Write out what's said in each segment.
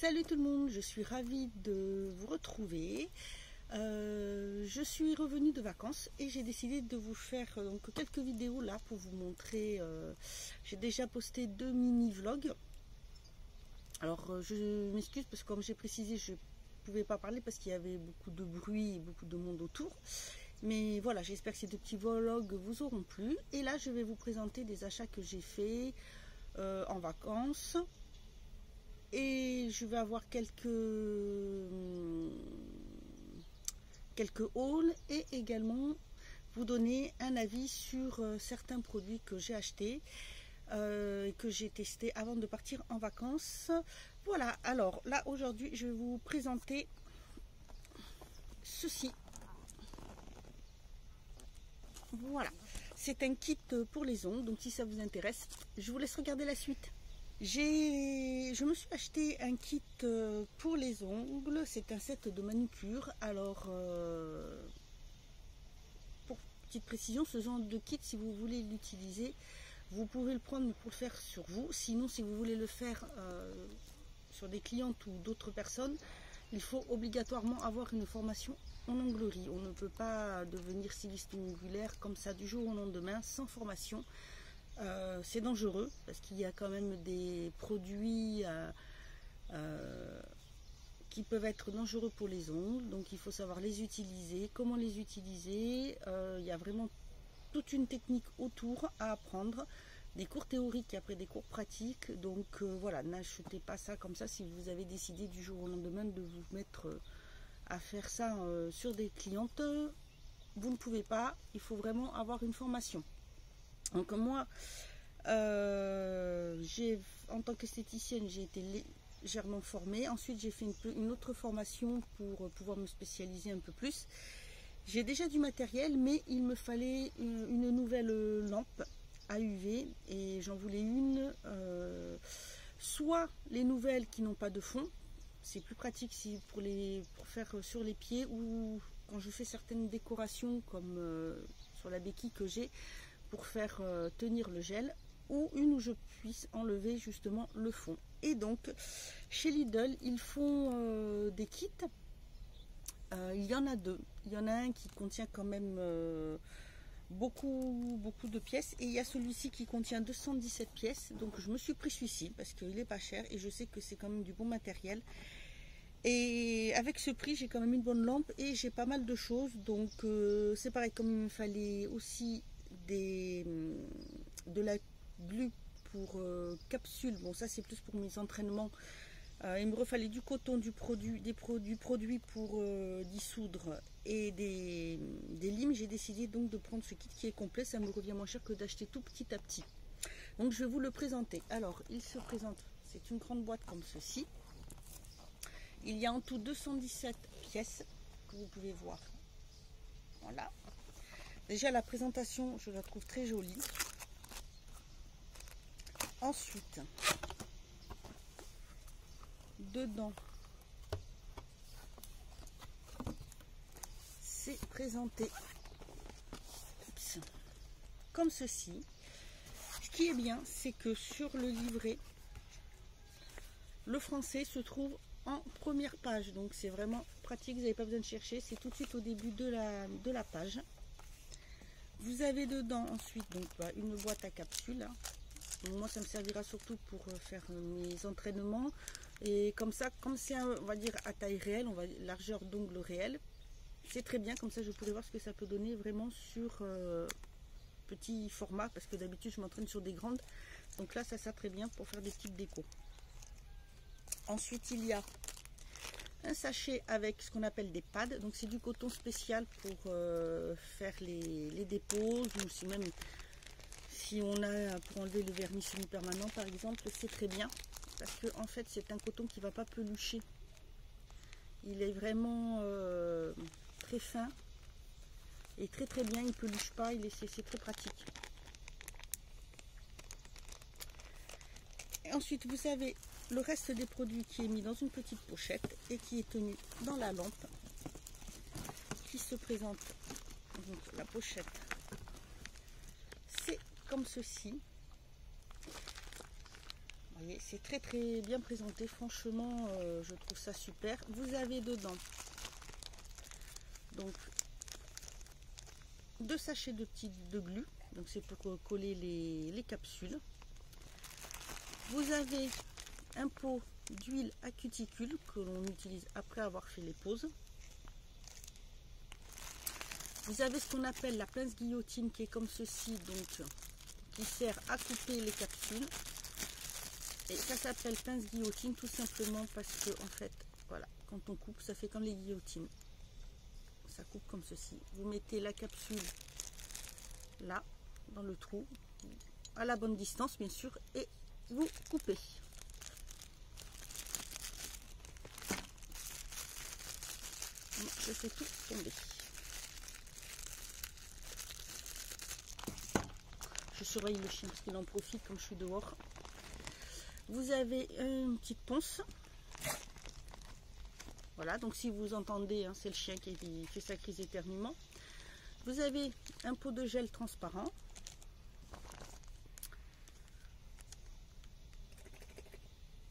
Salut tout le monde, je suis ravie de vous retrouver. Je suis revenue de vacances et j'ai décidé de vous faire quelques vidéos là pour vous montrer. J'ai déjà posté 2 mini-vlogs. Alors je m'excuse parce que comme j'ai précisé, je ne pouvais pas parler parce qu'il y avait beaucoup de bruit et beaucoup de monde autour. Mais voilà, j'espère que ces 2 petits vlogs vous auront plu. Et là, je vais vous présenter des achats que j'ai faits en vacances. Et je vais avoir quelques hauls et également vous donner un avis sur certains produits que j'ai achetés et que j'ai testés avant de partir en vacances. Voilà, alors là aujourd'hui je vais vous présenter ceci. Voilà, c'est un kit pour les ongles, donc si ça vous intéresse, je vous laisse regarder la suite. Je me suis acheté un kit pour les ongles, c'est un set de manucure. Alors, pour petite précision, ce genre de kit, si vous voulez l'utiliser, vous pouvez le prendre pour le faire sur vous. Sinon, si vous voulez le faire sur des clientes ou d'autres personnes, il faut obligatoirement avoir une formation en onglerie. On ne peut pas devenir styliste ongulaire comme ça du jour au lendemain sans formation. C'est dangereux parce qu'il y a quand même des produits qui peuvent être dangereux pour les ongles, donc il faut savoir les utiliser, comment les utiliser. Il y a vraiment toute une technique autour à apprendre, des cours théoriques et après des cours pratiques. Donc voilà, n'achetez pas ça comme ça si vous avez décidé du jour au lendemain de vous mettre à faire ça sur des clientes. Vous ne pouvez pas, il faut vraiment avoir une formation. Donc moi, en tant qu'esthéticienne, j'ai été légèrement formée. Ensuite, j'ai fait une autre formation pour pouvoir me spécialiser un peu plus. J'ai déjà du matériel, mais il me fallait une nouvelle lampe à UV et j'en voulais une. Soit les nouvelles qui n'ont pas de fond, c'est plus pratique pour faire sur les pieds ou quand je fais certaines décorations comme sur la béquille que j'ai, pour faire tenir le gel, ou une où je puisse enlever justement le fond. Et donc chez Lidl ils font des kits, il y en a 2. Il y en a un qui contient quand même beaucoup de pièces et il y a celui-ci qui contient 217 pièces. Donc je me suis pris celui-ci parce qu'il n'est pas cher et je sais que c'est quand même du bon matériel. Et avec ce prix, j'ai quand même une bonne lampe et j'ai pas mal de choses. Donc c'est pareil, comme il me fallait aussi de la glu pour capsules. Bon, ça c'est plus pour mes entraînements. Il me refallait du coton, des produits pour dissoudre et des limes. J'ai décidé donc de prendre ce kit qui est complet. Ça me revient moins cher que d'acheter tout petit à petit. Donc je vais vous le présenter. Alors il se présente, c'est une grande boîte comme ceci. Il y a en tout 217 pièces que vous pouvez voir. Voilà. Déjà la présentation, je la trouve très jolie. Ensuite, dedans, c'est présenté comme ceci. Ce qui est bien, c'est que sur le livret, le français se trouve en première page. Donc c'est vraiment pratique, vous n'avez pas besoin de chercher, c'est tout de suite au début de la page. Vous avez dedans ensuite donc une boîte à capsules. Moi ça me servira surtout pour faire mes entraînements et comme ça, comme c'est on va dire à taille réelle, largeur d'ongle réelle, c'est très bien. Comme ça je pourrais voir ce que ça peut donner vraiment sur petit format, parce que d'habitude je m'entraîne sur des grandes, donc là ça sert très bien pour faire des petites décos. Ensuite il y a un sachet avec ce qu'on appelle des pads, donc c'est du coton spécial pour faire les déposes, ou si on a pour enlever le vernis semi-permanent par exemple, c'est très bien parce que en fait c'est un coton qui va pas pelucher, il est vraiment très fin et très bien, il peluche pas, c'est très pratique. Et ensuite vous avez le reste des produits qui est mis dans une petite pochette et qui est tenu dans la lampe, qui se présente. Donc la pochette, c'est comme ceci. Vous voyez, c'est très très bien présenté, franchement, je trouve ça super. Vous avez dedans donc 2 sachets de glu, donc c'est pour coller les capsules. Vous avez un pot d'huile à cuticule que l'on utilise après avoir fait les poses. Vous avez ce qu'on appelle la pince guillotine qui est comme ceci, donc qui sert à couper les capsules. Et ça s'appelle pince guillotine tout simplement parce que en fait, voilà, quand on coupe, ça fait comme les guillotines. Ça coupe comme ceci. Vous mettez la capsule là, dans le trou, à la bonne distance bien sûr, et vous coupez. Je fais tout tomber. Je surveille le chien parce qu'il en profite comme je suis dehors. Vous avez une petite ponce. Voilà, donc si vous entendez, hein, c'est le chien qui fait sa crise d'éternuement. Vous avez un pot de gel transparent.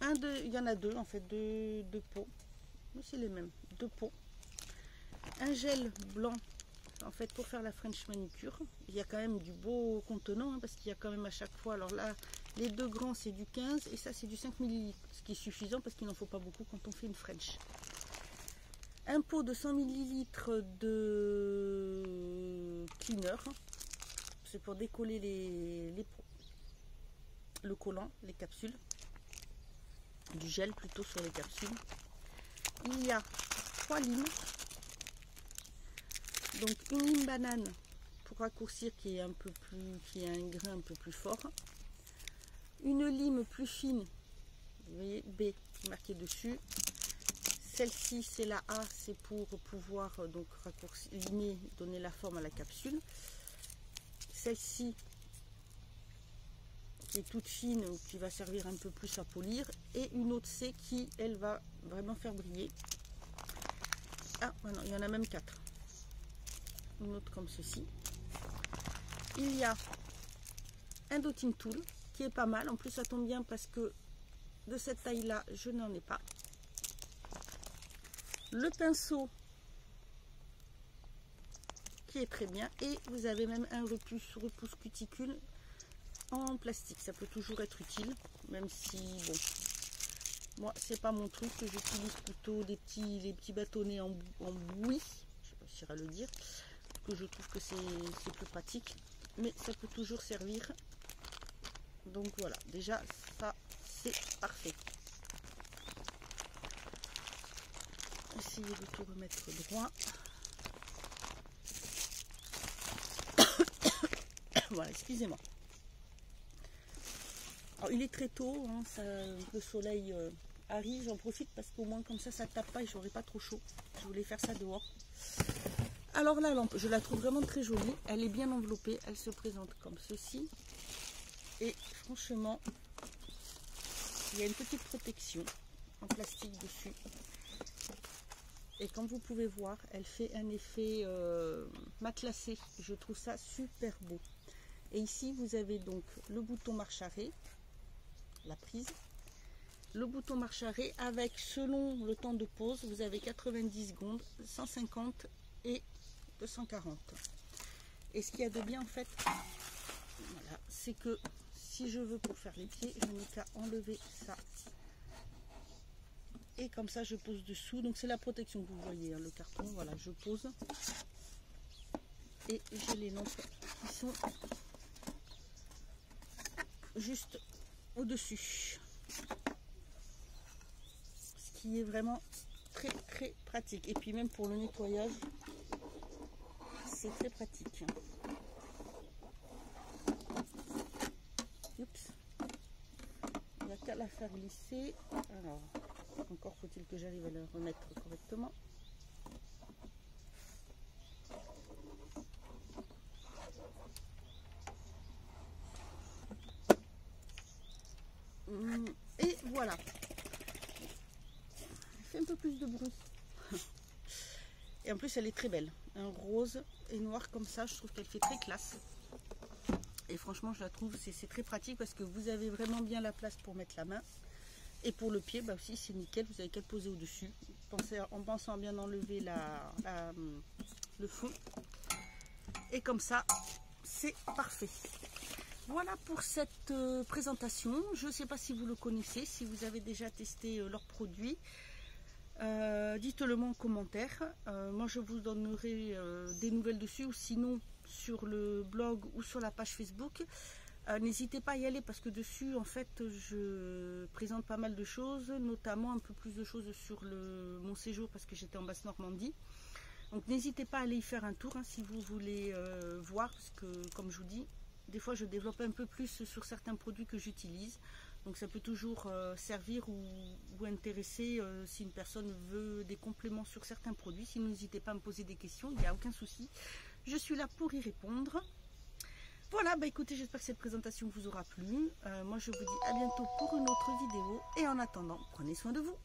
Il y en a 2 en fait, deux pots. Mais c'est les mêmes, 2 pots. Un gel blanc. En fait, pour faire la French manicure, il y a quand même du beau contenant, hein, parce qu'il y a quand même à chaque fois, alors là, les 2 grands c'est du 15 et ça c'est du 5 ml, ce qui est suffisant parce qu'il n'en faut pas beaucoup quand on fait une French. Un pot de 100 ml de cleaner, c'est pour décoller le collant, les capsules, du gel plutôt sur les capsules. Il y a 3 limes. Donc une lime banane pour raccourcir qui est un un grain un peu plus fort. Une lime plus fine, vous voyez B marqué dessus. Celle-ci c'est la A, c'est pour pouvoir donc raccourcir, limer, donner la forme à la capsule. Celle-ci qui est toute fine, qui va servir un peu plus à polir. Et une autre C qui elle va vraiment faire briller. Ah non, il y en a même 4. Une autre comme ceci. Il y a un dotting tool qui est pas mal, en plus ça tombe bien parce que de cette taille là je n'en ai pas. Le pinceau qui est très bien, et vous avez même un repousse cuticule en plastique, ça peut toujours être utile, même si bon, moi c'est pas mon truc, j'utilise plutôt les petits bâtonnets en bouillie, je sais pas si à le dire, que je trouve que c'est plus pratique, mais ça peut toujours servir. Donc voilà, déjà ça c'est parfait. Essayez de tout remettre droit. Voilà, excusez-moi. Alors il est très tôt, hein, le soleil arrive, j'en profite parce qu'au moins comme ça tape pas et j'aurai pas trop chaud. Je voulais faire ça dehors. Alors la lampe, je la trouve vraiment très jolie, elle est bien enveloppée, elle se présente comme ceci. Et franchement, il y a une petite protection en plastique dessus. Et comme vous pouvez voir, elle fait un effet matelassé. Je trouve ça super beau. Et ici, vous avez donc le bouton marche arrêt, la prise. Le bouton marche arrêt avec, selon le temps de pause, vous avez 90 secondes, 150 et 240. Et ce qu'il y a de bien en fait, voilà, c'est que si je veux pour faire les pieds, je n'ai qu'à enlever ça. Et comme ça je pose dessous. Donc c'est la protection que vous voyez, hein, le carton, voilà, je pose. Et j'ai les lampes qui sont juste au-dessus. Ce qui est vraiment très très pratique. Et puis même pour le nettoyage, c'est très pratique. Oups. Il n'y a qu'à la faire glisser. Alors, encore faut-il que j'arrive à la remettre correctement. Et voilà. Elle fait un peu plus de bruit. Et en plus elle est très belle. Un rose et noir comme ça, je trouve qu'elle fait très classe. Et franchement, je la trouve, c'est très pratique parce que vous avez vraiment bien la place pour mettre la main. Et pour le pied, bah aussi, c'est nickel. Vous avez qu'à le poser au-dessus. En pensant à bien enlever le fond. Et comme ça, c'est parfait. Voilà pour cette présentation. Je ne sais pas si vous le connaissez, si vous avez déjà testé leurs produits. Dites-le moi en commentaire. Moi, je vous donnerai des nouvelles dessus, ou sinon sur le blog ou sur la page Facebook. N'hésitez pas à y aller parce que dessus, en fait, je présente pas mal de choses, notamment un peu plus de choses sur mon séjour parce que j'étais en Basse-Normandie. Donc n'hésitez pas à aller y faire un tour si vous voulez voir, parce que comme je vous dis, des fois je développe un peu plus sur certains produits que j'utilise. Donc ça peut toujours servir ou intéresser si une personne veut des compléments sur certains produits. Sinon n'hésitez pas à me poser des questions, il n'y a aucun souci. Je suis là pour y répondre. Voilà, bah écoutez, j'espère que cette présentation vous aura plu. Moi je vous dis à bientôt pour une autre vidéo. Et en attendant, prenez soin de vous.